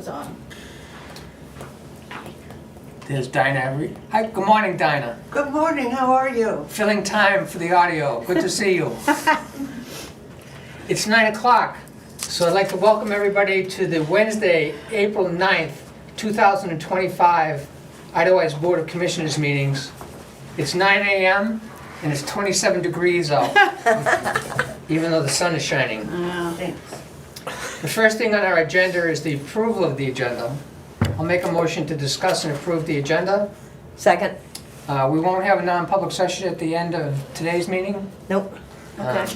was on. There's Dinah. Hi, good morning, Dinah. Good morning, how are you? Filling time for the audio. Good to see you. It's 9 o'clock, so I'd like to welcome everybody to the Wednesday, April 9th, 2025 Idaho Board of Commissioners meetings. It's 9 a.m. and it's 27 degrees out, even though the sun is shining. Thanks. The first thing on our agenda is the approval of the agenda. I'll make a motion to discuss and approve the agenda. Second? We won't have a non-public session at the end of today's meeting. Nope. Okay.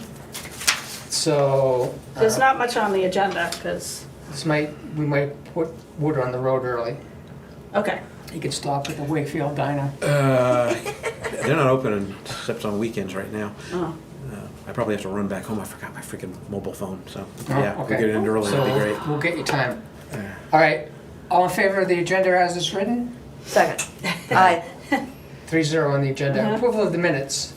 So There's not much on the agenda, because, we might put Wood on the road early. okay. He could stop at the Wakefield Diner. They're not open except on weekends right now. Oh. I probably have to run back home. I forgot my freaking mobile phone. So Oh, yeah, okay. we'll get it in early. So That'd be great. we'll get you time. All right, all in favor of the agenda as it's written? Second. Aye. 3-0 on the agenda. Mhm. Approval of the minutes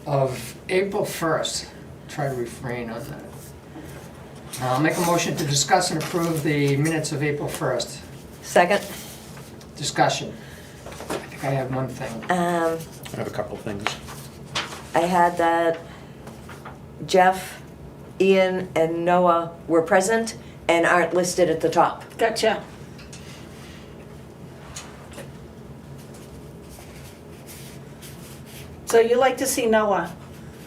of April 1st. Try to refrain on that. I'll make a motion to discuss and approve the minutes of April 1st. Second. Discussion. I think I have one thing. I have a couple things. I had that Jeff, Ian, and Noah were present and aren't listed at the top. Gotcha. So you like to see Noah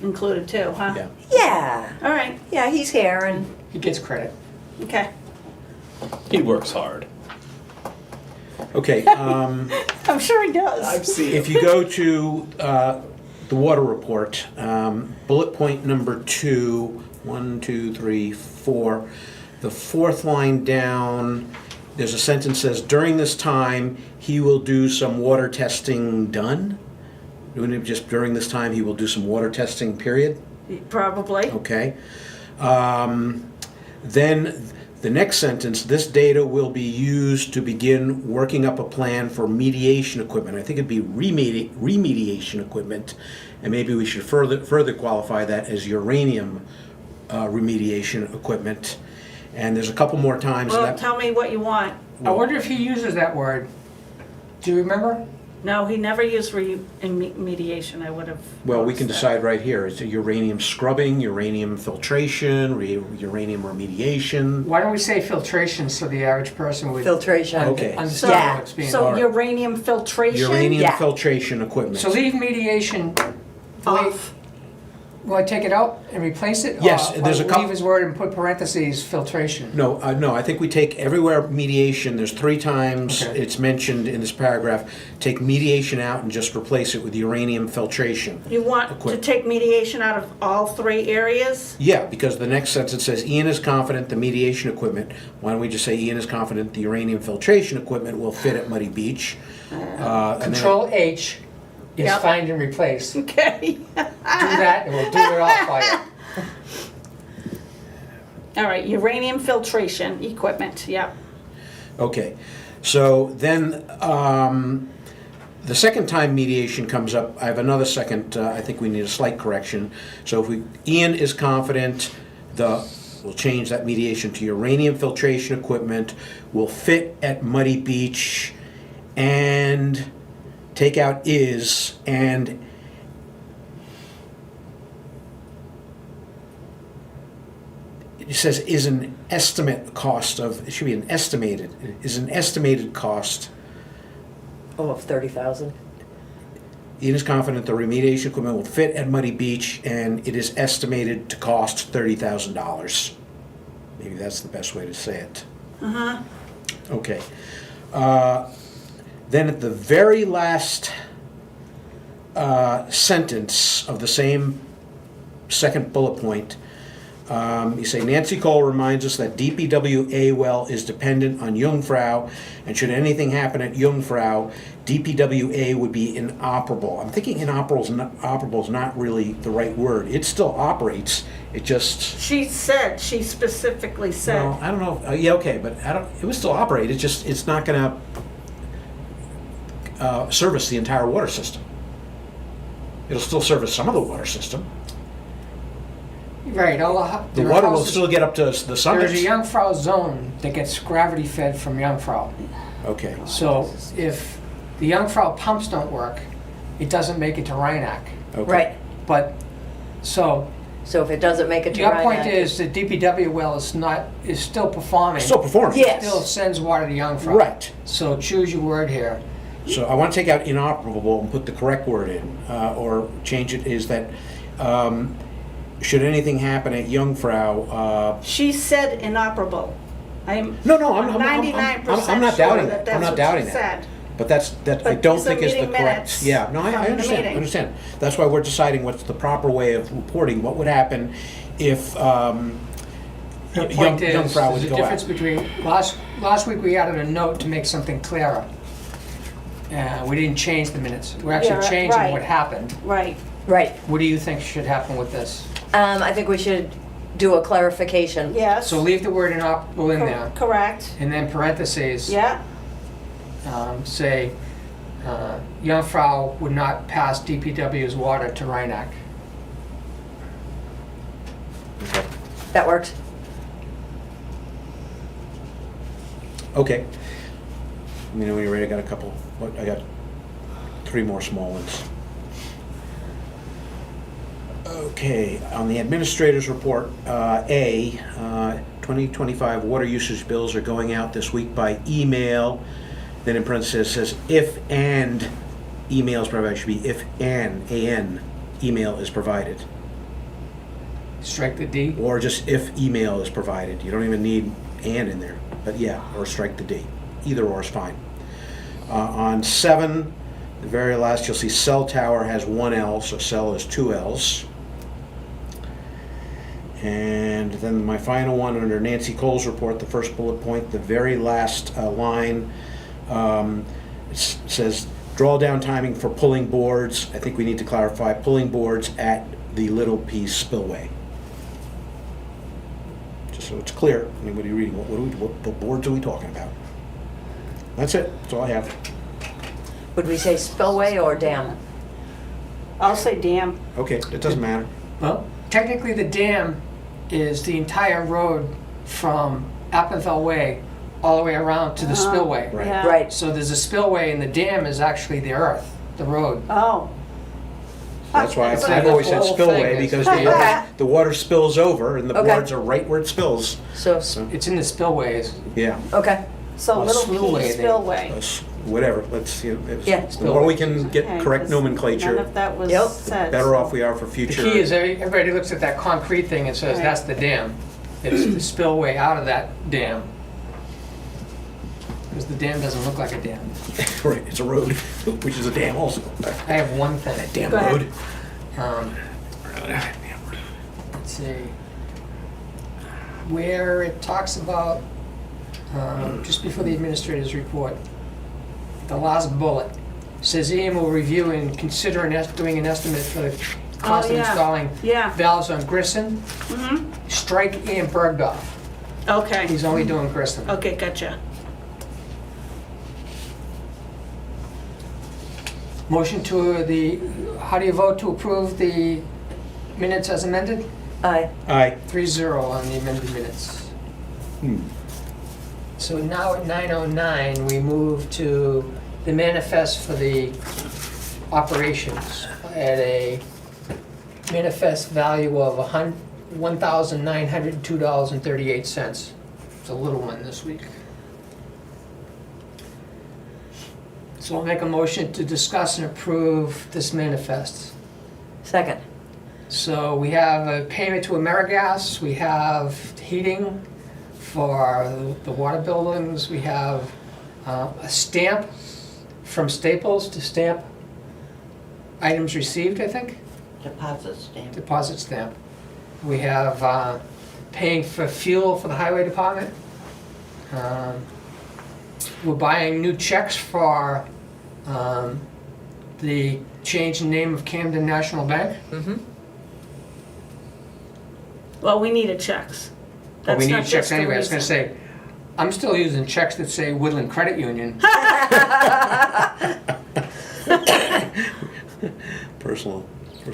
included too, huh? Yeah. Yeah. All right, Yeah, he's here and He gets credit. okay. He works hard. Okay. I'm sure he does. I've seen If you go to the water report, bullet point number 2, 1, 2, 3, 4, the fourth line down, there's a sentence that says, during this time, he will do some water testing done. Wouldn't it just during this time, he will do some water testing, period? Probably. Okay. Then the next sentence, this data will be used to begin working up a plan for mediation equipment. I think it'd be remediation equipment, and maybe we should further qualify that as uranium remediation equipment. And there's a couple more times Well, that. tell me what you want. I wonder if he uses that word. Do you remember? No, he never used mediation. I would have. Well, we can noticed that. decide right here. It's a uranium scrubbing, uranium filtration, uranium remediation. Why don't we say filtration so the average person would filtration. Okay. understand Yeah. what's being So done. uranium filtration? Uranium Yeah. filtration equipment. So leave mediation, Off. want to take it out and replace it? Yes, Or there's a couple- leave his word and put parentheses, filtration. No, I think we take everywhere mediation, there's 3 times Okay. it's mentioned in this paragraph, take mediation out and just replace it with uranium filtration. You want to Equip- take mediation out of all 3 areas? Yeah, because the next sentence says Ian is confident the mediation equipment, why don't we just say Ian is confident the uranium filtration equipment will fit at Muddy Beach? And then- Control H is Yep. find and replace. Do Okay. that and we'll do it all for you. All right, uranium filtration equipment, yep. Okay, so then the second time mediation comes up, I have another second, I think we need a slight correction. So if Ian is confident, we'll change that mediation to uranium filtration equipment, will fit at Muddy Beach, and take out is, and it says is an estimate cost of, it should be an estimated, is an estimated cost. Oh, of 30,000. Ian is confident the remediation equipment will fit at Muddy Beach and it is estimated to cost $30,000. Maybe that's the best way to say it. Uh-huh. Okay. Then at the very last sentence of the same second bullet point, you say Nancy Cole reminds us that DPW well is dependent on Jungfrau, and should anything happen at Jungfrau, DPWA would be inoperable. I'm thinking inoperable is not really the right word. It still operates. It just. She specifically said. No, I don't know. Yeah, okay, but it would still operate. It's not going to service the entire water system. It'll still service some of the water system. Right, all The there are water will houses- still get up to the There's summits? a Jungfrau zone that gets gravity fed from Jungfrau. Okay, So if the Jungfrau pumps don't work, it doesn't make it to Rhinebeck. okay. Right, But, so, so if it doesn't make it to your point Rhinebeck- is the DPW well is still performing. Still performing? Yes. Still sends water to Jungfrau. Right. So choose your word here. So I want to take out inoperable and put the correct word in, or change it, is that, should anything happen at Jungfrau, She said inoperable. I'm no, I'm 99% not sure doubting that that, I'm that's not what doubting she that. said. But that I But don't these are think is the meeting correct. minutes Yeah, no, I from the understand, I meeting. understand. That's why we're deciding what's the proper way of reporting, what would happen if The point is, Jungfrau there's would a go difference out. between, last week we added a note to make something clearer. We didn't change the minutes. We're Yeah, actually changing right. what happened. Right. Right, What do you think should happen with this? I think we should do a clarification. Yes. So leave the word inoperable in there, Correct. and then parentheses, Yeah. say, Jungfrau would not pass DPW's water to Rhinebeck. Okay. That works. Okay. I mean, when you're ready, I got a couple, I got 3 more small ones. Okay, on the administrator's report, 2025 water usage bills are going out this week by email. Then in parentheses it says, if and email is provided, should be if and, an, email is provided. Strike the D. Or just if email is provided. You don't even need and in there, but yeah, or strike the D. Either or is fine. On 7, the very last, you'll see cell tower has 1 L, so cell is 2 L's. And then my final one, under Nancy Cole's report, the first bullet point, the very last line, it says drawdown timing for pulling boards. I think we need to clarify pulling boards at the Little Piece spillway. Just so it's clear, anybody reading, what boards are we talking about? That's it, that's all I have. Would we say spillway or dam? I'll say damn. Okay, it doesn't matter. Well, technically the dam is the entire road from Appenthal Way all the way around to the spillway. Right. Yeah. Right, So there's a spillway and the dam is actually the earth, the road. Oh. That's why So I've the always said whole spillway, thing is- because Okay. the water spills over and the Okay. boards are right where it spills. so, It's in the spillways. Yeah. okay, So Well, Little spillway, Piece they- spillway. Whatever, let's, Yeah. the more we can get Okay, correct 'cause None nomenclature, of that was Yep. said. better off we are for The future. key is everybody looks at that concrete thing and says, Right. that's the dam. It's the spillway out of that dam. Because the dam doesn't look like a dam. Right, it's a road, which is a dam also. I have one thing. Damn Go ahead. road. Um, Let's see. Where it talks about, just before the administrator's report, the last bullet says Ian will review and consider doing an estimate for the cost of yeah. installing Yeah. valves on Grissom. Mm-hmm. Strike Ian Bergdorf. Okay. He's only doing Grissom. Okay, gotcha. Motion to how do you vote to approve the minutes as amended? aye. Aye. 3-0 on the amended minutes. Hmm. So now at 9:09, we move to the manifest for the operations at a manifest value of $1,902.38. It's a little one this week. So I'll make a motion to discuss and approve this manifest. Second, So we have a payment to AmeriGas, we have heating for the water buildings, we have a stamp from Staples to stamp items received, I think, Deposit stamp. deposit stamp. We have paying for fuel for the highway department. We're buying new checks for the change in name of Camden National Bank. Well, we needed checks. But we That's need not checks just the anyway. I was gonna reason. say, I'm still using checks that say Woodland Credit Union. Personal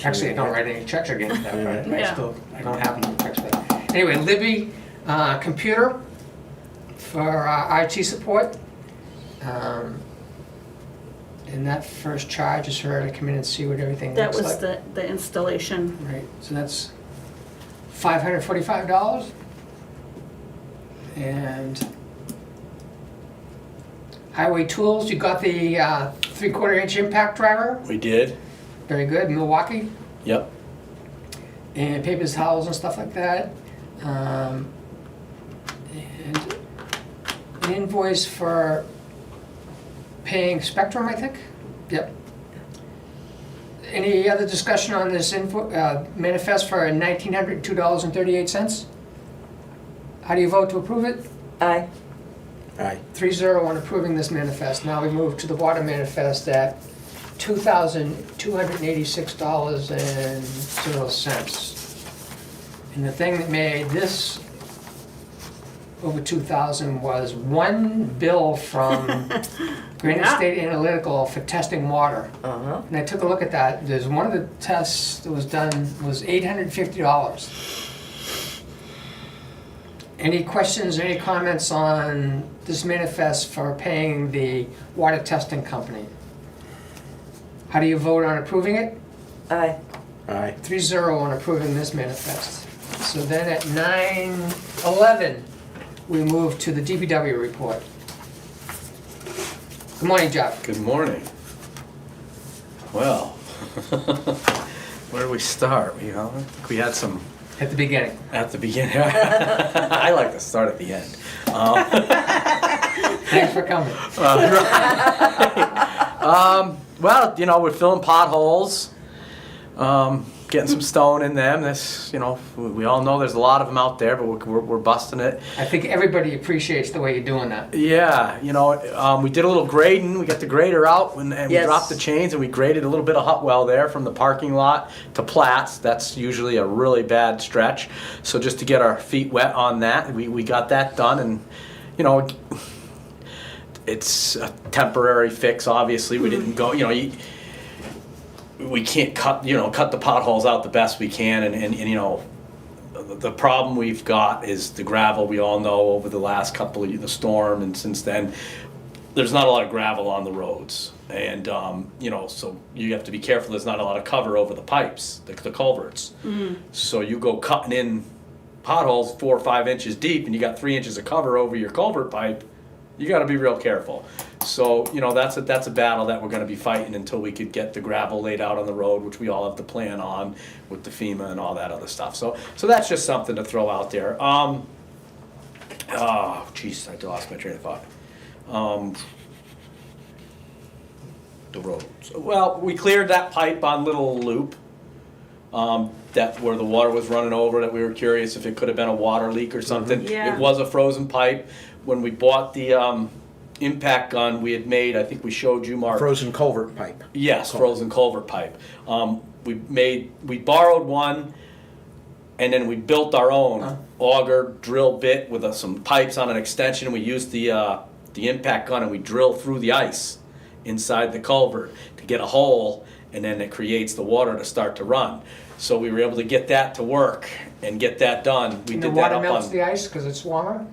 Actually, I don't write any checks against that, but Yeah. I don't have any checks for that. Anyway, Libby, computer for IT support. And that first charge is for her to come in and see what everything That looks was like. the installation. Right, so that's $545. And highway tools, you got the 3/4 inch impact driver, We did. very good, Milwaukee. Yep. And papers, towels and stuff like that. And an invoice for paying Spectrum, I think? Yep. Any other discussion on this manifest for $1,902.38? How do you vote to approve it? Aye. Aye. 3-0 on approving this manifest. Now we move to the water manifest at $2,286.00. And the thing that made this over 2,000 was one bill from Granite Yeah. State Analytical for testing water. Uh-huh. And I took a look at that. There's one of the tests that was done was $850. Any questions, any comments on this manifest for paying the water testing company? How do you vote on approving it? Aye. Aye. 3-0 on approving this manifest. So then at 9:11, we move to the DPW report. Good morning, Jeff. Good morning. Well, where do we start? I think we had some At the beginning. at the beginning. I like to start at the end. Thanks for coming. Well, we're filling potholes, getting some stone in them. We all know there's a lot of them out there, but we're busting it. I think everybody appreciates the way you're doing that. Yeah, we did a little grading. We got the grader out and we Yes. dropped the chains and we graded a little bit of Hutwell there from the parking lot to Platts. That's usually a really bad stretch. So just to get our feet wet on that, we got that done. And, it's a temporary fix, obviously. We didn't go, we can't cut the potholes out the best we can. And the problem we've got is the gravel. We all know over the last couple of the storm and since then, there's not a lot of gravel on the roads. And, so you have to be careful. There's not a lot of cover over the pipes, the culverts. So you go cutting in potholes 4 or 5 inches deep and you got 3 inches of cover over your culvert pipe. You got to be real careful. So, that's a battle that we're going to be fighting until we could get the gravel laid out on the road, which we all have to plan on with the FEMA and all that other stuff. So that's just something to throw out there. I lost my train of thought. The roads. Well, we cleared that pipe on Little Loop, that where the water was running over, that we were curious if it could have been a water leak or something. Yeah. It was a frozen pipe. When we bought the impact gun, we had made, I think we showed you, Mark. Frozen culvert pipe. Yes, frozen culvert pipe. We borrowed one, and then we built our own auger drill bit with some pipes on an extension. We used the impact gun and we drilled through the ice inside the culvert to get a hole, and then it creates the water to start to run. So we were able to get that to work and get that done. We And did the that water up melts on. the ice because it's warmer?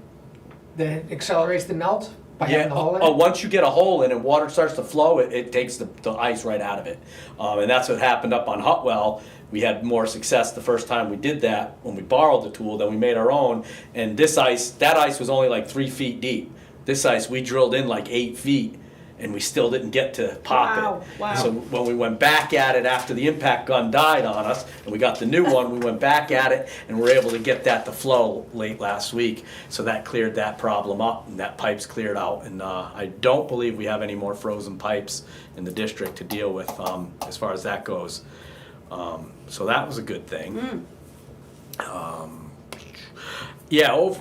Then it accelerates the melt by having the hole in it? Once you get a hole in and water starts to flow, it takes the ice right out of it. And that's what happened up on Hutwell. We had more success the first time we did that when we borrowed the tool than we made our own. And that ice was only like 3 feet deep. This ice, we drilled in like 8 feet and we still didn't get to pop Wow, it. wow. So when we went back at it after the impact gun died on us and we got the new one, we went back at it and were able to get that to flow late last week. So that cleared that problem up and that pipe's cleared out. And I don't believe we have any more frozen pipes in the district to deal with as far as that goes. So that was a good thing.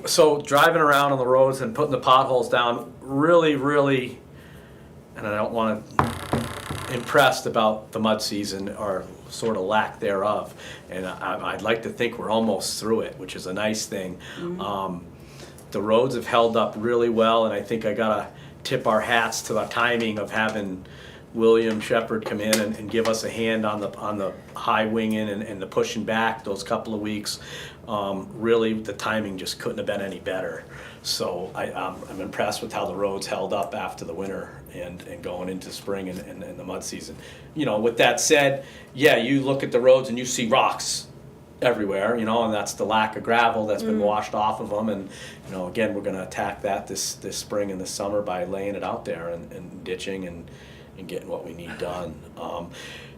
So driving around on the roads and putting the potholes down, really, and I don't want to impressed about the mud season or sort of lack thereof. And I'd like to think we're almost through it, which is a nice thing. The roads have held up really well, and I think I gotta tip our hats to the timing of having William Shepherd come in and give us a hand on the high winging and the pushing back those couple of weeks. Really, the timing just couldn't have been any better. So I'm impressed with how the roads held up after the winter and going into spring and the mud season. You know, with that said, yeah, you look at the roads and you see rocks everywhere, you know, and that's the lack of gravel that's been washed off of them. And, you know, again, we're going to attack that this spring and this summer by laying it out there and ditching and getting what we need done.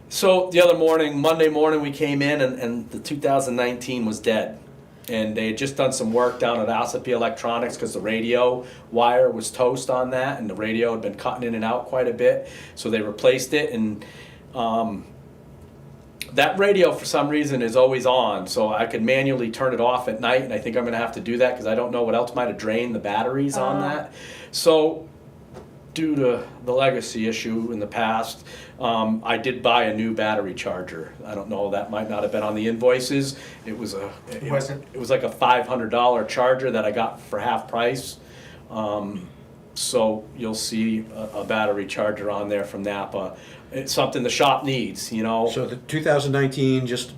So the other morning, Monday morning, we came in and the 2019 was dead. And they had just done some work down at Ossipee Electronics because the radio wire was toast on that, and the radio had been cutting in and out quite a bit. So they replaced it, and that radio for some reason is always on. So I could manually turn it off at night, and I think I'm going to have to do that because I don't know what else might have drained the batteries on that. So due to the legacy issue in the past, I did buy a new battery charger. I don't know, that might not have been on the invoices. It was it was like a $500 charger that I got for half price. So you'll see a battery charger on there from Napa. It's something the shop needs, you know. So the 2019 just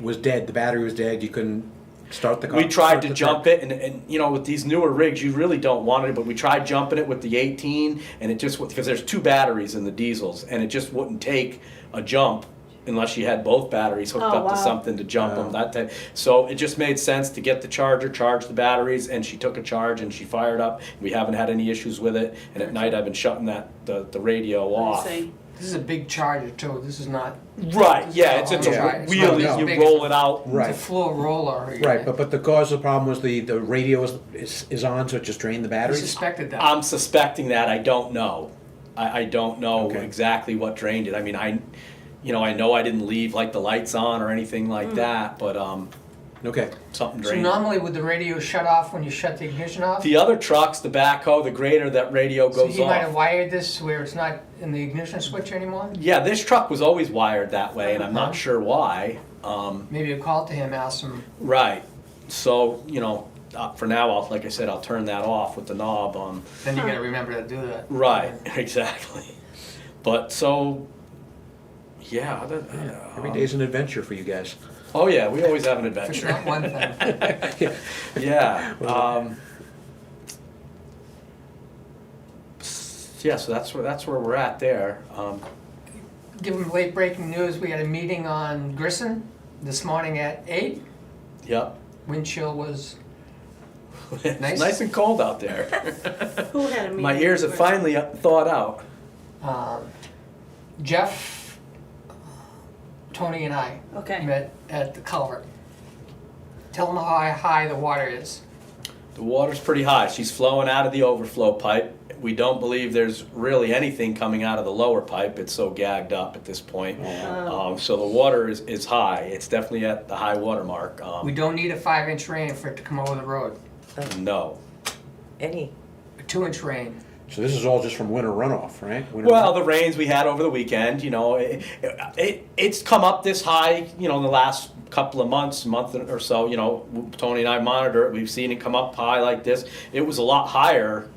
was dead, the battery was dead, you couldn't start the car? We tried to jump it, and you know, with these newer rigs, you really don't want it, but we tried jumping it with the 18, and it just, because there's 2 batteries in the diesels, and it just wouldn't take a jump unless you had both batteries hooked up to something to jump them. That time. So it just made sense to get the charger, charge the batteries, and she took a charge and she fired up. We haven't had any issues with it, and at night I've been shutting the radio off. This is a big charger too. This is not. Right, yeah, it's a wheel, you roll it out. Right. It's a floor roller. Right, but the cause of the problem was the radio is on, so it just drained the I batteries? suspected that. I'm suspecting that. I don't know. I don't know Okay. exactly what drained it. I mean, I know I didn't leave like the lights on or anything like that, but Okay. something So drained. normally would the radio shut off when you shut the ignition off? The other trucks, the backhoe, the grader, that radio So goes you might have off. wired this where it's not in the ignition switch anymore? Yeah, this truck was always wired that way, and I'm not sure why. Maybe you call to him, ask him. Right. So, you know, for now, like I said, I'll turn that off with the knob on. Then you gotta remember to do that. Right, exactly. But so, yeah. Every day's an adventure for you guys. Oh yeah, we always have an It's adventure. not one thing. Yeah. Yeah, so that's where we're at there. Give them late breaking news. We had a meeting on Grissom this morning at 8. Yep. Wind chill was, It's Nice. nice and cold out there. Who had a meeting? My ears have finally thawed out. Jeff, Tony and I Okay. met at the culvert. Tell them how high the water is. The water's pretty high. She's flowing out of the overflow pipe. We don't believe there's really anything coming out of the lower pipe. It's so gagged up at this point. So the water is high. It's definitely at the high water mark. We don't need a 5-inch rain for it to come over the road. No. Any? A 2-inch rain. So this is all just from winter runoff, right? Winter Well, the rains we had over the weekend, you know, it's come up this high, you know, in the last couple of months, month or so, you know, Tony and I monitor it. We've seen it come up high like this. It was a lot higher,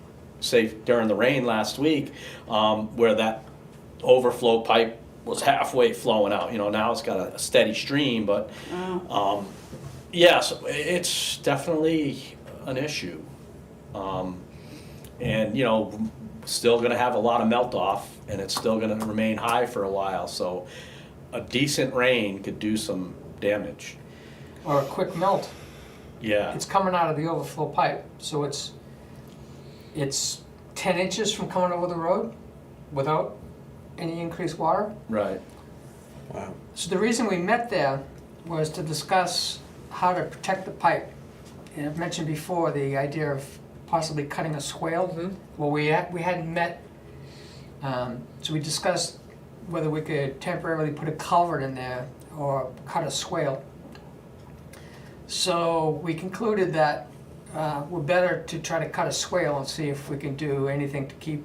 say, during the rain last week, where that overflow pipe was halfway flowing out. You know, now it's got a steady stream, but, yeah, so it's definitely an issue. And, you know, still gonna have a lot of melt off, and it's still gonna remain high for a while, so a decent rain could do some damage. Or a quick melt. Yeah, It's coming out of the overflow pipe, so it's 10 inches from coming over the road without any increased water. right. Wow. So the reason we met there was to discuss how to protect the pipe. And I've mentioned before the idea of possibly cutting a swale. Well, we hadn't met, so we discussed whether we could temporarily put a culvert in there or cut a swale. So we concluded that we're better to try to cut a swale and see if we can do anything to keep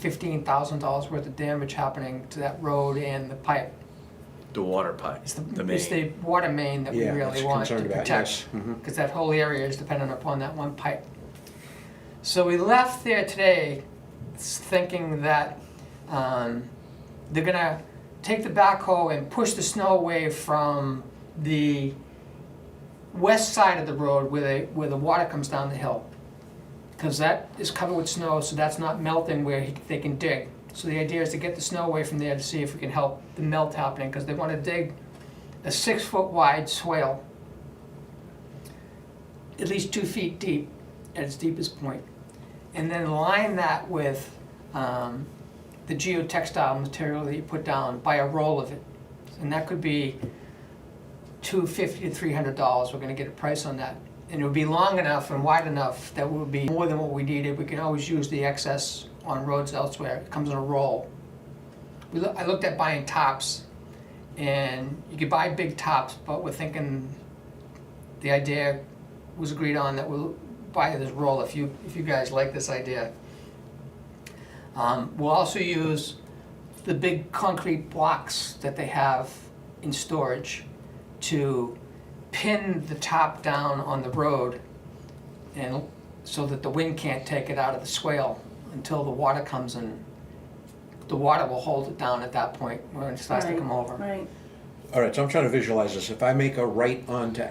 $15,000 worth of damage happening to that road and the pipe. The water pipe, It's the it's main. the water main that we Yeah, really that's want to concerned about, protect, yes. Mhm. because that whole area is dependent upon that one pipe. So we left there today thinking that They're gonna take the backhoe and push the snow away from the west side of the road where the water comes down the hill. Because that is covered with snow, so that's not melting where they can dig. So the idea is to get the snow away from there to see if we can help the melt happening, because they want to dig a 6-foot wide swale, at least 2 feet deep at its deepest point, and then line that with the geotextile material that you put down, buy a roll of it. And that could be $250 to $300. We're gonna get a price on that. And it would be long enough and wide enough that would be more than what we needed. We can always use the excess on roads elsewhere. It comes in a roll. I looked at buying tops, and you could buy big tops, but we're thinking, the idea was agreed on that we'll buy this roll if you guys like this idea. We'll also use the big concrete blocks that they have in storage to pin the top down on the road, and so that the wind can't take it out of the swale until the water comes in. The water will hold it down at that point when it starts to Right, come over. Right. All right, so I'm trying to visualize this. If I make a right onto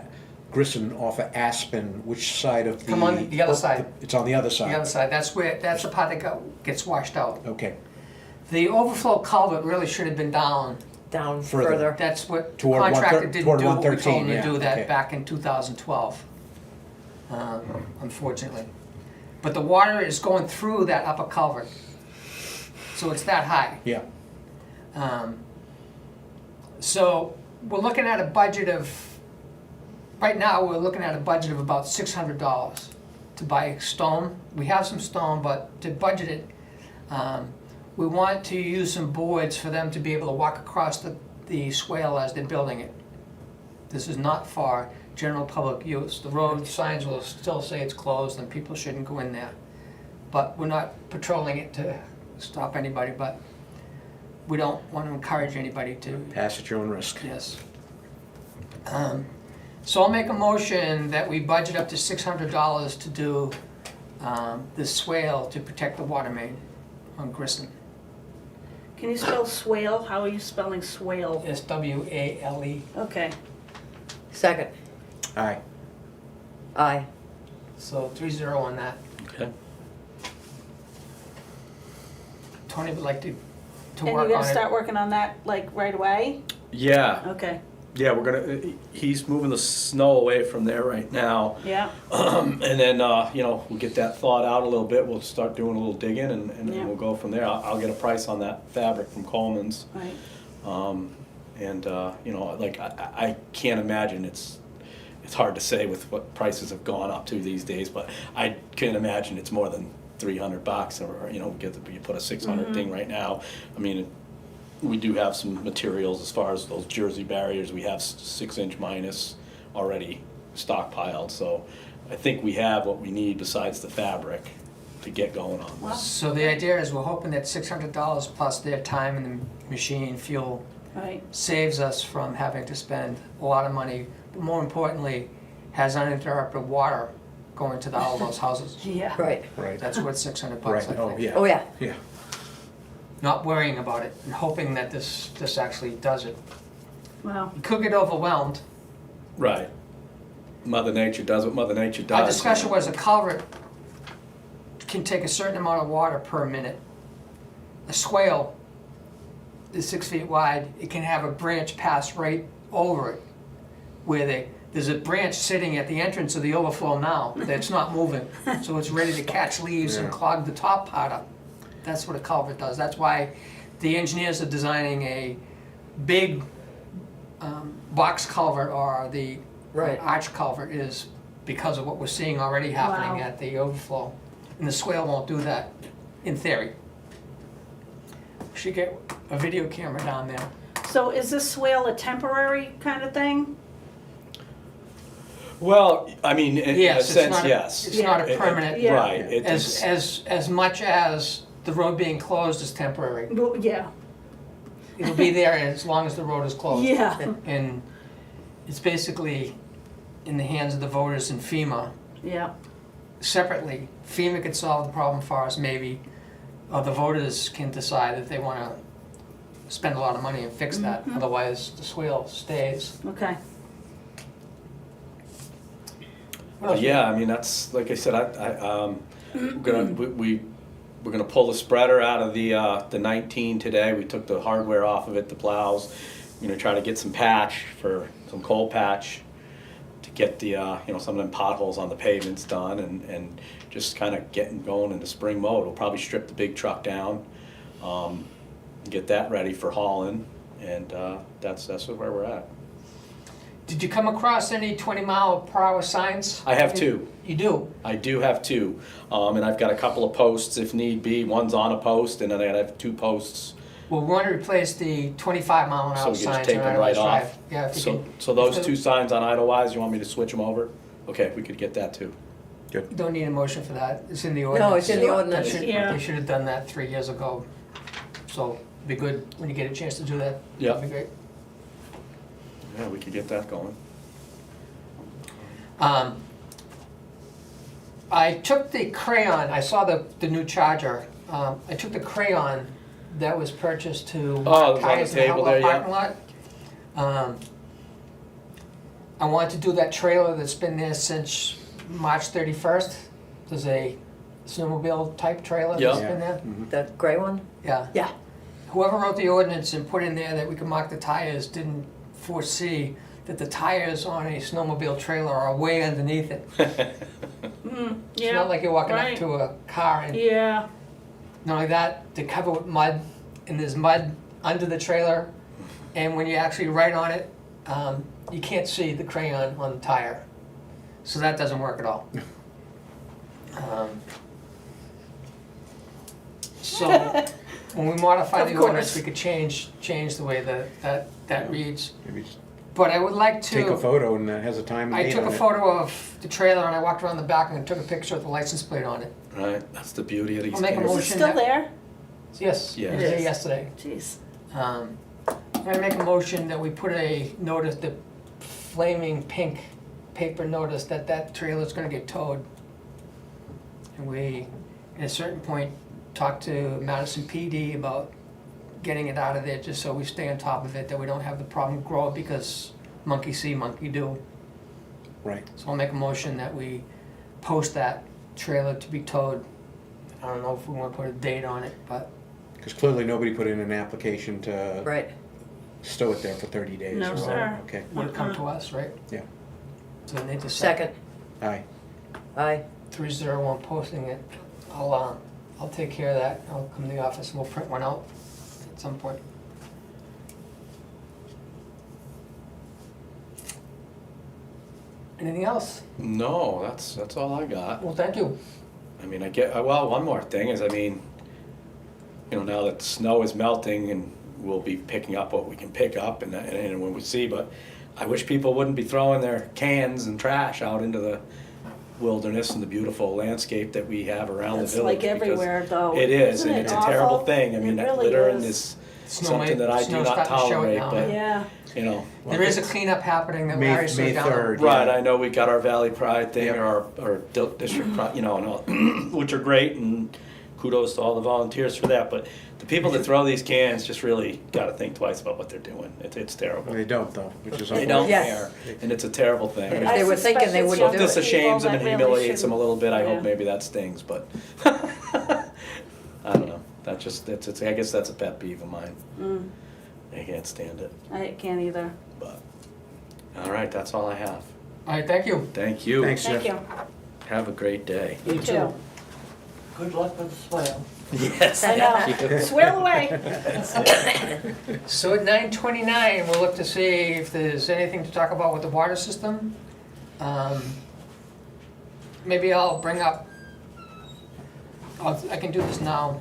Grissom off of Aspen, which side of the? Come on the other side. It's on the other side? The other side, that's the part that gets washed out. Okay, The overflow culvert really should have been down. Down Further. further. That's what the Toward contractor 113, didn't toward do, what we told 113, him to yeah, do that okay. back in 2012, unfortunately. But the water is going through that upper culvert, so it's that high. yeah. So we're looking at a budget of, right now, we're looking at a budget of about $600 to buy stone. We have some stone, but to budget it, we want to use some boards for them to be able to walk across the swale as they're building it. This is not for general public use. The road signs will still say it's closed and people shouldn't go in there. But we're not patrolling it to stop anybody, but we don't want to encourage anybody to. Pass at your own risk. Yes. So I'll make a motion that we budget up to $600 to do this swale to protect the water main on Grissom. Can you spell swale? How are you spelling swale? SWALE. Okay. Second. Aye. Aye. So 3-0 on that. Okay. Tony would like to And work you're on gonna it. start working on that like right away? Yeah, Okay. yeah, he's moving the snow away from there right now. Yeah. And then, we'll get that thawed out a little bit, we'll start doing a little digging and Yeah. we'll go from there. I'll get a price on that fabric from Coleman's. Right. I can't imagine, it's hard to say with what prices have gone up to these days, but I can't imagine it's more than $300 or, you put a 600 thing right now. I mean, we do have some materials as far as those Jersey barriers, we have 6-inch minus already stockpiled, so I think we have what we need besides the fabric to get going on Wow. this. So the idea is we're hoping that $600 plus their time in the machine, fuel, Right. saves us from having to spend a lot of money, but more importantly, has uninterrupted water going to all those houses. Yeah. Right. Right. That's worth $600, I Right, think. oh, yeah. Oh, yeah. Yeah. Not worrying about it and hoping that this actually does it. Wow. You could get overwhelmed. Right. Mother Nature does what Mother Nature does. Our discussion was a culvert can take a certain amount of water per minute. A swale is 6 feet wide. It can have a branch pass right over it, where there's a branch sitting at the entrance of the overflow now that's not moving, so it's ready to catch leaves and Yeah. clog the top part up. That's what a culvert does. That's why the engineers are designing a big box culvert, or the Right. arch culvert, is because of what we're seeing already happening Wow. at the overflow. And the swale won't do that, in theory. We should get a video camera down there. So is this swale a temporary kind of thing? Well, I mean, in a Yes, it's sense, not a- yes. It's not a It- permanent, Yeah. Right. It's, as much as the road being closed is temporary. Well, yeah. It'll be there as long as the road is closed. Yeah. And it's basically in the hands of the voters and FEMA. Yeah. Separately, FEMA could solve the problem for us maybe, the voters can decide if they wanna spend a lot of money and fix that, otherwise the swale stays. Okay. What else? Yeah, I mean, that's, like I said, we're gonna pull the spreader out of the 19 today. We took the hardware off of it, the plows. We're gonna try to get some patch some coal patch to get the, some of them potholes on the pavements done and just kind of getting going into spring mode. We'll probably strip the big truck down, get that ready for hauling, and that's where we're at. Did you come across any 20-mile-per-hour signs? I have two. You do? I do have two, and I've got a couple of posts if need be. One's on a post, and then I have 2 posts. Well, we want to replace the 25-mile-an-hour So we signs can on just take them Idlewild right off? Drive. Yeah, if you So, can. so those if 2 signs on Idlewild, you want me to switch them over? Okay, we could get that too. You don't need a motion for that. It's in the ordinance. No, it's in the They ordinance. should- Yeah. They should have done that 3 years ago. So it'd be good when you get a chance to do that. Yeah. That'd be great. Yeah, we could get that going. I took the crayon, I saw the new charger. I took the crayon that was purchased to Oh, it was on the tires in the table there, Howell parking lot. I want to do that trailer that's been there since March 31st. There's a snowmobile type trailer that's Yeah. been there. The gray one? Yeah. Yeah. Whoever wrote the ordinance and put in there that we could mark the tires didn't foresee that the tires on a snowmobile trailer are way underneath it. It's Yeah. not like you're walking right. up to a car and Yeah. not only that, they're covered with mud, and there's mud under the trailer, and when you actually write on it, you can't see the crayon on the tire. So that doesn't work at all. So when we modify Of the ordinance, course. we could change the way that reads. Maybe just But I would like to. take a photo and it has a time and I date took on a it. photo of the trailer and I walked around the back and took a picture with the license plate on it. Right, that's the beauty of these I'll make a things. Is it motion still that- there? Yes, Yeah. it was It there is. yesterday. Jeez. I'm gonna make a motion that we put a notice, the flaming pink paper notice that trailer's gonna get towed. And we, at a certain point, talk to Madison PD about getting it out of there, just so we stay on top of it, that we don't have the problem grow because monkey see, monkey do. Right. So I'll make a motion that we post that trailer to be towed. I don't know if we wanna put a date on it, but Because clearly nobody put in an application to Right. stow it there for 30 days. No, or so. sir. Okay. would come to us, right? Yeah. So they just Second. Aye. Aye. 301 posting it. I'll take care of that. I'll come to the office and we'll print one out at some point. Anything else? No, that's all I got. Well, thank you. I mean, well, one more thing is, I mean, now that snow is melting and we'll be picking up what we can pick up and when we see, but I wish people wouldn't be throwing their cans and trash out into the wilderness and the beautiful landscape that we have around It's the village. like because everywhere, though. It is, Isn't and it it's a terrible awful? thing. I mean, It that really littering is. is Snow something that I do snow's not starting to show it tolerate, now. but, Yeah. There is a cleanup happening that May Larry slowed down. 3rd. Right, Yeah. I know we got our Valley Pride thing, Yep. or our district pride, and all, which are great, and kudos to all the volunteers for that, but the people that throw these cans just really gotta think twice about what they're doing. It's terrible. They don't though, which is They don't Yes. care, and it's a terrible thing. If I they were suspect thinking, they it's wouldn't If do this it. shames them People and that really humiliates them a shouldn't- little bit, I hope yeah. maybe that stings, but I don't know. That just, I guess that's a pet peeve of mine. Mm, I can't stand it, I can't either. but, all right, that's all I have. All right, thank you. Thank you. Thanks, Thank Jeff. you. Have a great day. You too. Good luck with the swale. Yes. I know. Swirl away. So at 9:29, we'll look to see if there's anything to talk about with the water system. Maybe I'll bring up, I can do this now.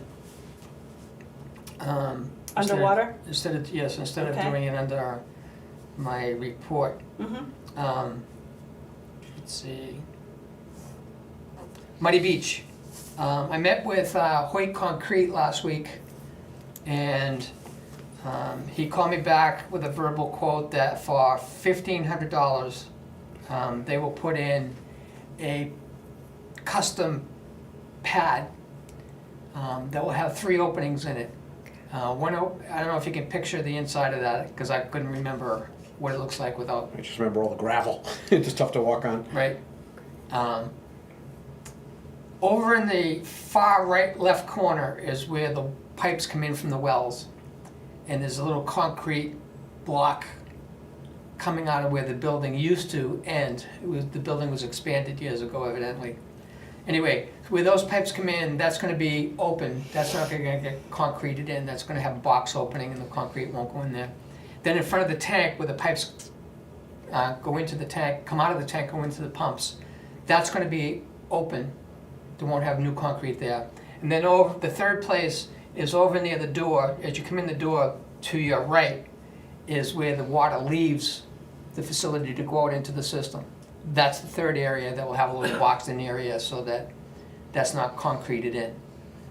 Underwater? Instead of Okay. doing it under my report. Mm-hmm. Let's see. Muddy Beach. I met with Hoyt Concrete last week, and he called me back with a verbal quote that for $1,500, they will put in a custom pad that will have 3 openings in it. I don't know if you can picture the inside of that, because I couldn't remember what it looks like without, I just remember all the gravel. It's tough to walk on. right? Over in the far right left corner is where the pipes come in from the wells. And there's a little concrete block coming out of where the building used to end. The building was expanded years ago, evidently. Anyway, where those pipes come in, that's gonna be open. That's not gonna get concreted in. That's gonna have a box opening and the concrete won't go in there. Then in front of the tank, where the pipes go into the tank, come out of the tank, go into the pumps, that's gonna be open. They won't have new concrete there. And then over, the third place is over near the door. As you come in the door, to your right is where the water leaves the facility to go out into the system. That's the third area that will have a little boxed in area so that that's not concreted in.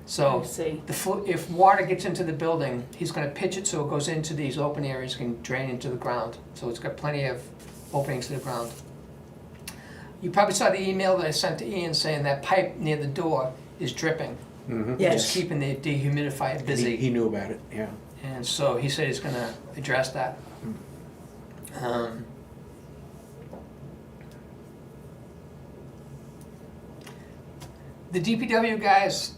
So I see. if water gets into the building, he's gonna pitch it so it goes into these open areas, can drain into the ground. So it's got plenty of openings to the ground. You probably saw the email that I sent to Ian saying that pipe near the door is dripping. Mhm. Yes. Just keeping the dehumidifier busy. He knew about it, yeah. And so he said he's gonna address that. The DPW guys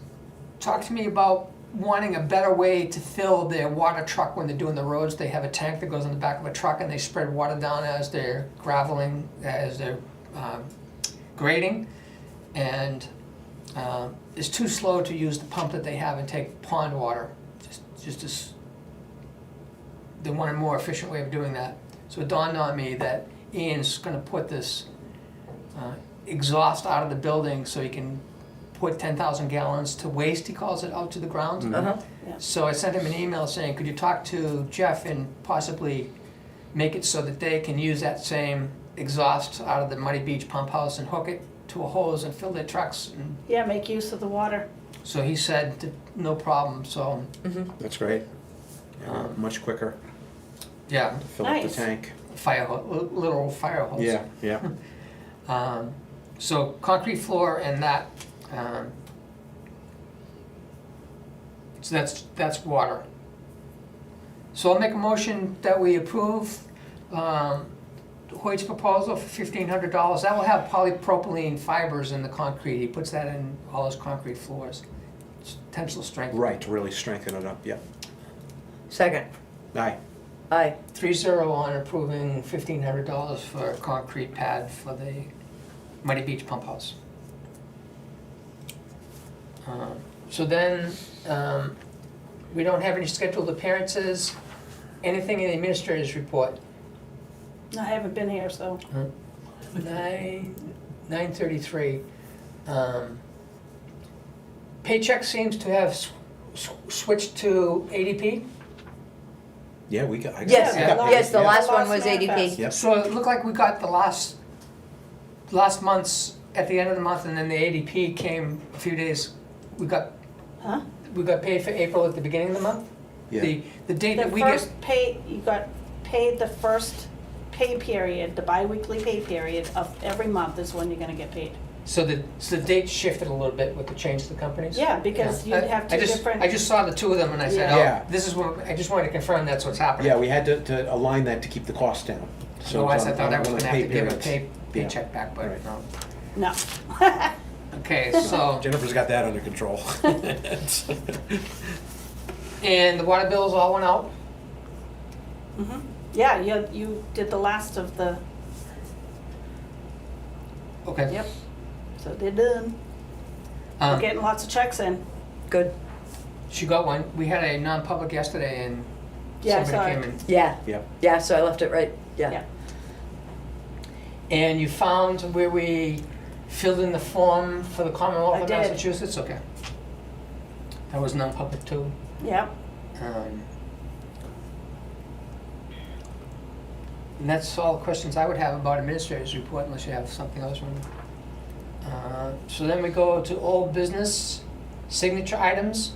talked to me about wanting a better way to fill their water truck when they're doing the roads. They have a tank that goes in the back of a truck and they spread water down as they're graveling, as they're grading. And it's too slow to use the pump that they have and take pond water. They want a more efficient way of doing that. So it dawned on me that Ian's gonna put this exhaust out of the building so he can put 10,000 gallons to waste, he calls it, out to the ground. Uh-huh. So I sent him an email saying, could you talk to Jeff and possibly make it so that they can use that same exhaust out of the Muddy Beach pump house and hook it to a hose and fill their trucks? And Yeah, make use of the water. so he said, no problem, so, That's great. Yeah, much quicker. yeah, Fill up the Nice. tank. literal fire hose. Yeah, yeah. So concrete floor and that, so that's water. So I'll make a motion that we approve Hoyt's proposal for $1,500. That will have polypropylene fibers in the concrete. He puts that in all his concrete floors. It's tensile strength. Right, to really strengthen it up, yeah. Second. Aye. Aye. 3-0 on approving $1,500 for a concrete pad for the Muddy Beach pump house. So then, we don't have any scheduled appearances, anything in the administrator's report. I haven't been here, so. 9:33. Paycheck seems to have switched to ADP. Yeah, we got. Yes, Yeah, the yes, the last- last one was last manifest. ADP. Yep. So it looked like we got the last month's at the end of the month, and then the ADP came a few days. We got paid for April at the beginning of the month. Yeah. The date The that we get, first pay, you got paid the first pay period, the bi-weekly pay period of every month is when you're gonna get paid. so the date shifted a little bit with the change to the companies. Yeah, because Yeah. you'd have two different. I just saw the two of them and I said, Yeah. oh, this is what, I just wanted to confirm that's what's happening. Yeah, we had to align that to keep the costs down. So Otherwise, I on- thought I on was the gonna have to give a periods. paycheck back, but Right. no. No. Okay, so, Jennifer's got that under control. and the water bills all went out? Mhm. Yeah, you did the last of the, Okay. yep. So they're done. We're Um, getting lots of checks in. Good. She got one. We had a non-public yesterday and Yeah, I somebody saw came it. in. Yeah, Yep. yeah, so I left it right, Yeah. yeah. And you found where we filled in the form for the Commonwealth I of did. Massachusetts? Okay. That was non-public too. Yep. And that's all the questions I would have about administrator's report unless you have something else. So then we go to old business, signature items.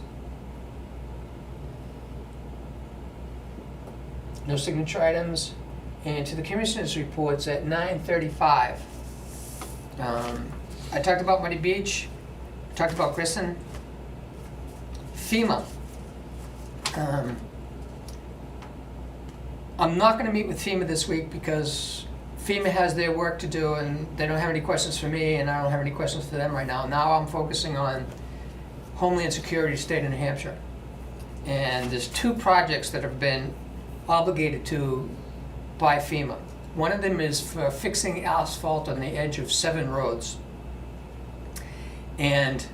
No signature items. And to the commissioners' reports at 9:35. I talked about Muddy Beach, talked about Grissom. FEMA. I'm not gonna meet with FEMA this week because FEMA has their work to do and they don't have any questions for me and I don't have any questions for them right now. Now I'm focusing on Homeland Security, state of New Hampshire. And there's 2 projects that have been obligated to by FEMA. One of them is for fixing asphalt on the edge of 7 roads. And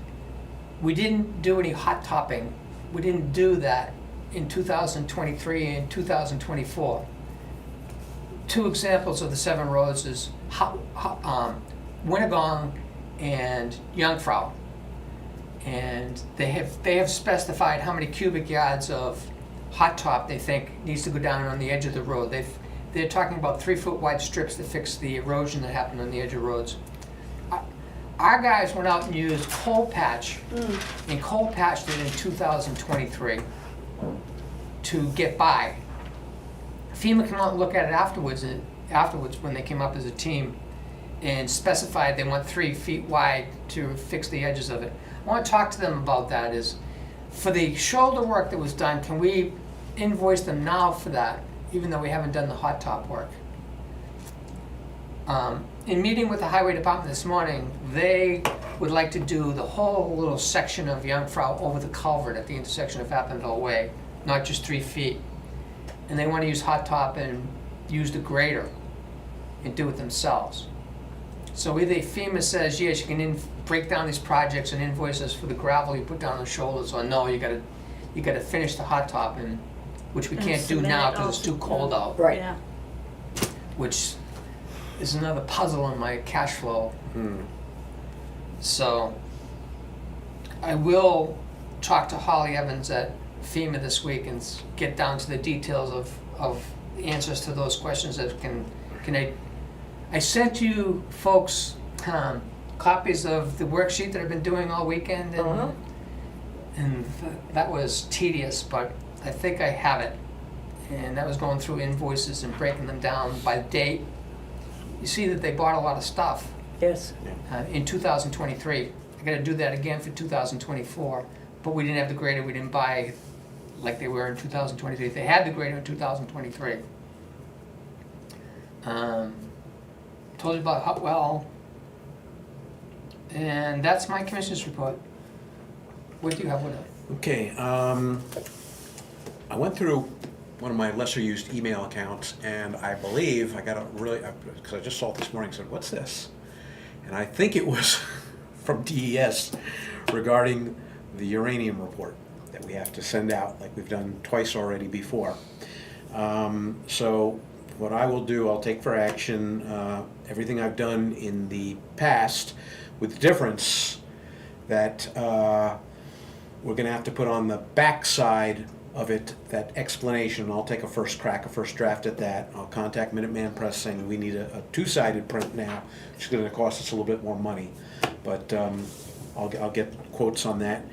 we didn't do any hot topping. We didn't do that in 2023 and 2024. 2 examples of the 7 roads is Winnegong and Jungfrau. And they have specified how many cubic yards of hot top they think needs to go down on the edge of the road. They're talking about 3-foot wide strips to fix the erosion that happened on the edge of roads. Our guys went out and used coal patch, and coal patched it in 2023 to get by. FEMA came out and looked at it afterwards when they came up as a team and specified they want 3 feet wide to fix the edges of it. I want to talk to them about that. Is for the shoulder work that was done, can we invoice them now for that, even though we haven't done the hot top work? In meeting with the highway department this morning, they would like to do the whole little section of Jungfrau over the culvert at the intersection of Appendale Way, not just 3 feet. And they want to use hot top and use the grader and do it themselves. So either FEMA says, yes, you can break down these projects and invoice us for the gravel you put down the shoulders, or no, you gotta finish the hot top, and which we And can't do cement now it because it's also. too cold out. Right. Yeah. Which is another puzzle in my cash flow. So I will talk to Holly Evans at FEMA this week and get down to the details of the answers to those questions that can I sent you folks copies of the worksheet that I've been doing all weekend, and that was tedious, but I think I have it. And that was going through invoices and breaking them down by date. You see that they bought a lot of stuff Yes. in 2023. I gotta do that again for 2024, but we didn't have the grader, we didn't buy like they were in 2023. They had the grader in 2023. Told you about Hutwell, and that's my commissioner's report. What do you have with it? Okay, I went through one of my lesser used email accounts, and I believe I got a really, because I just saw it this morning, said, what's this? And I think it was from DES regarding the uranium report that we have to send out, like we've done twice already before. So what I will do, I'll take for action everything I've done in the past, with the difference that we're gonna have to put on the back side of it, that explanation. I'll take a first draft at that. I'll contact Minuteman Press saying we need a 2-sided print now, which is gonna cost us a little bit more money. But I'll get quotes on that.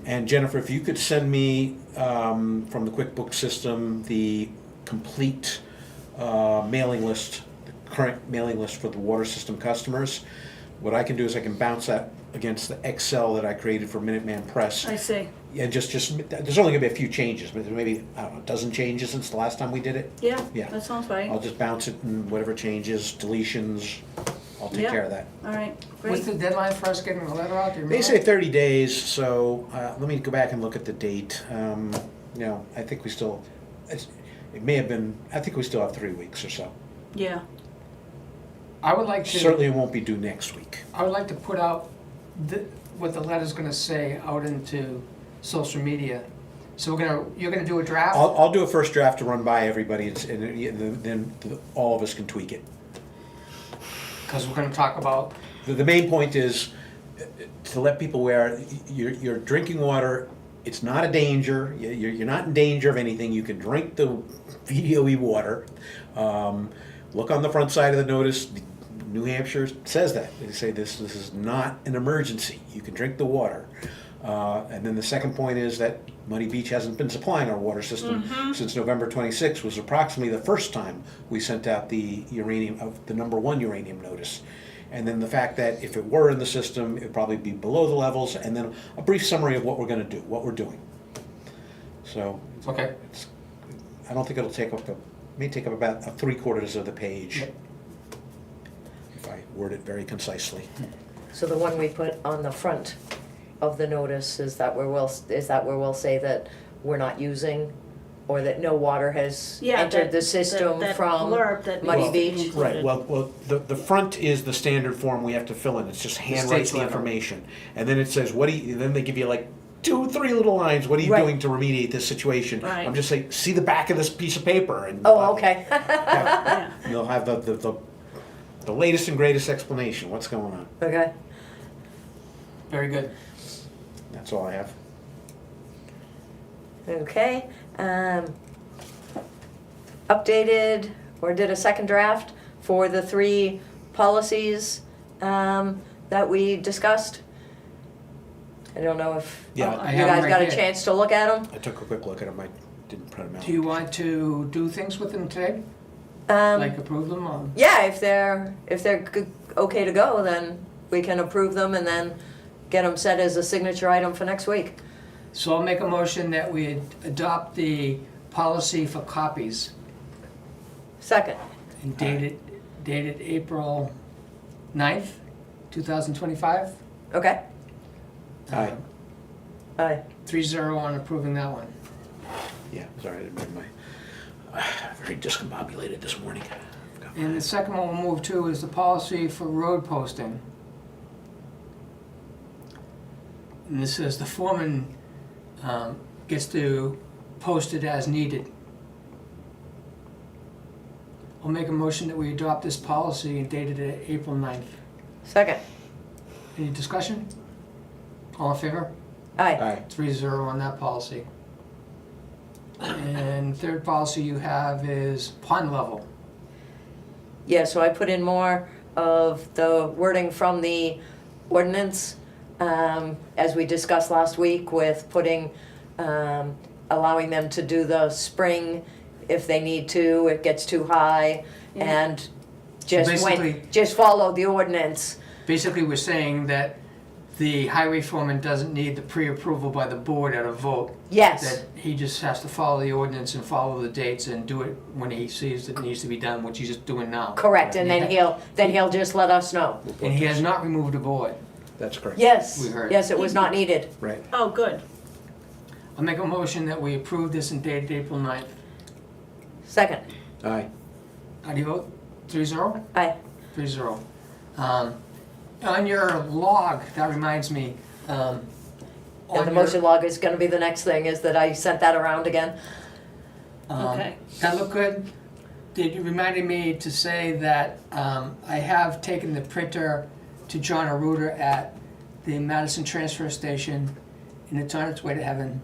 And Jennifer, if you could send me from the QuickBooks system the complete mailing list, the current mailing list for the water system customers. What I can do is I can bounce that against the Excel that I created for Minuteman Press. I see. And just there's only gonna be a few changes, but there may be, I don't know, a dozen changes since the last time we did it. Yeah, Yeah. that sounds right. I'll just bounce it and whatever changes, deletions, I'll take Yeah. care of that. All right, What's great. the deadline for us getting the letter out? Do you They remember? say 30 days, so let me go back and look at the date. I think we still, it may have been, I think we still have 3 weeks or so. Yeah, I would like to. Certainly it won't be due next week. I would like to put out what the letter's gonna say out into social media. So you're gonna do a draft? I'll do a first draft to run by everybody, and then all of us can tweak it. Because we're gonna talk about, The main point is to let people aware, your drinking water, it's not a danger, you're not in danger of anything, you can drink the VDOE water. Look on the front side of the notice, New Hampshire says that, they say this is not an emergency, you can drink the water. And then the second point is that Muddy Beach hasn't been supplying our water system since November 26, was approximately the first time we sent out the uranium, of the #1 uranium notice. And then the fact that if it were in the system, it'd probably be below the levels, and then a brief summary of what we're gonna do, what we're doing. So Okay. I don't think it'll take up may take up about 3/4 of the page. Yep. If I word it very concisely. So the one we put on the front of the notice, is that where we'll say that we're not using, or that no water has Yeah, entered the system that from blurb that Muddy needs to be Beach? included. Right, well, the front is the standard form we have to fill in, it's just handwrites state's the letter. information. And then it says, then they give you like 2-3 little lines, what are you Right. doing to remediate this situation? Right. I'm just saying, see the back of this piece of paper and. Oh, okay. Yeah. You'll have the latest and greatest explanation, what's going on. Okay. Very good. That's all I have. Okay, updated or did a second draft for the 3 policies that we discussed. I don't know if you Yeah, I guys have 'em right got a here. chance to look at them. I took a quick look at them, I didn't print them out. Do you want to do things with them today? Um, Like approve them or? Yeah, if they're okay to go, then we can approve them and then get them set as a signature item for next week. So I'll make a motion that we adopt the policy for copies Second. and dated April 9th, 2025. Okay. Aye. Aye. 3-0 on approving that one. Yeah, sorry, I didn't bring my, very discombobulated this morning. And the second one we'll move to is the policy for road posting. And this says the foreman gets to post it as needed. I'll make a motion that we adopt this policy and dated it April 9th. Second. Any discussion? All in favor? Aye. Aye. 3-0 on that policy. And third policy you have is pond level. Yeah, so I put in more of the wording from the ordinance, as we discussed last week with putting, allowing them to do the spring if they need to, it gets too high, Yeah. and Basically- just follow the ordinance. Basically, we're saying that the highway foreman doesn't need the pre-approval by the board at a vote. Yes, That he just has to follow the ordinance and follow the dates and do it when he sees it needs to be done, which he's just doing now. correct, and then he'll just let us know. And he has not removed a board. That's correct. Yes, We heard. yes, it was not needed. Right. Oh, good. I'll make a motion that we approve this and date April 9th. Second. Aye. How do you vote? 3-0? Aye. 3-0. On your log, that reminds me, And on the your- motion log is gonna be the next thing, is that I sent that around again. Okay. That look good? It reminded me to say that I have taken the printer to John Arruda at the Madison transfer station, and it's on its way to heaven.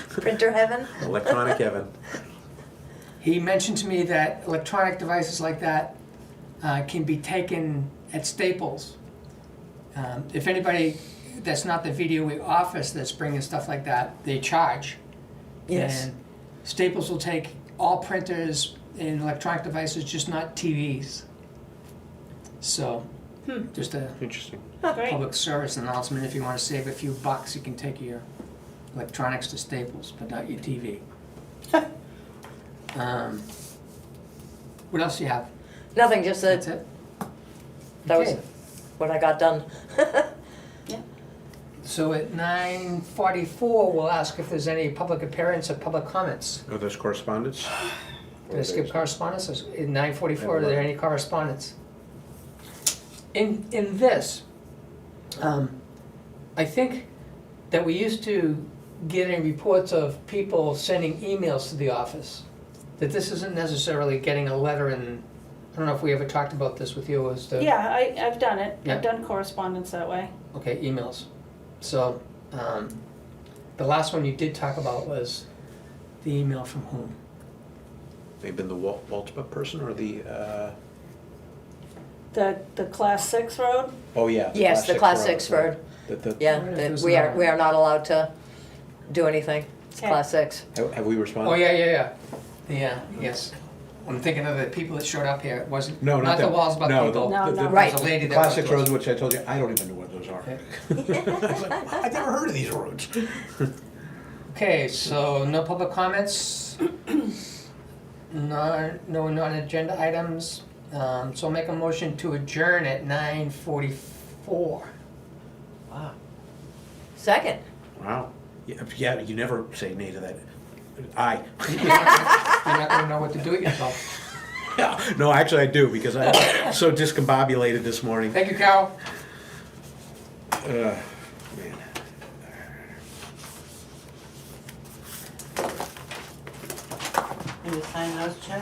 Printer heaven? Electronic Evan. He mentioned to me that electronic devices like that can be taken at Staples. If anybody that's not the VDOE office that's bringing stuff like that, they charge. Yes. And Staples will take all printers and electronic devices, just not TVs. So, just a Interesting. Great. public service announcement, if you wanna save a few bucks, you can take your electronics to Staples, but not your TV. What else do you have? Nothing, just That's that, it? that was Okay. what I got done. So at 9:44, we'll ask if there's any public appearance or public comments. Are those correspondence? Did I skip correspondence? At 9:44, are there any correspondence? In this, I think that we used to get any reports of people sending emails to the office. That this isn't necessarily getting a letter and, I don't know if we ever talked about this with you as to. Yeah, I've done it. Yeah. I've done correspondence that way. Okay, emails. So, the last one you did talk about was the email from whom? They've been the Waltma person or the, The class 6 road? oh yeah. Yes, the class 6 road. Yeah, Wonder if there's we another are not allowed to do anything. It's Okay. class 6. Have we responded? Oh, yeah. Yeah, yes. I'm thinking of the people that showed up here. It wasn't, No, not the them. walls, but No, people. No, no. Right. There's a lady The that classic went to us. roads, which I told you, I don't even know what those are. I was like, I've never heard of these roads. Okay, so no public comments? No non-agenda items? So I'll make a motion to adjourn at 9:44. Wow. Second. Wow. Yeah, you never say nay to that. Aye. You're not gonna know what to do with yourself. Yeah, no, actually I do, because I'm so discombobulated this morning. Thank you, Carol. Man. Can you sign those checks?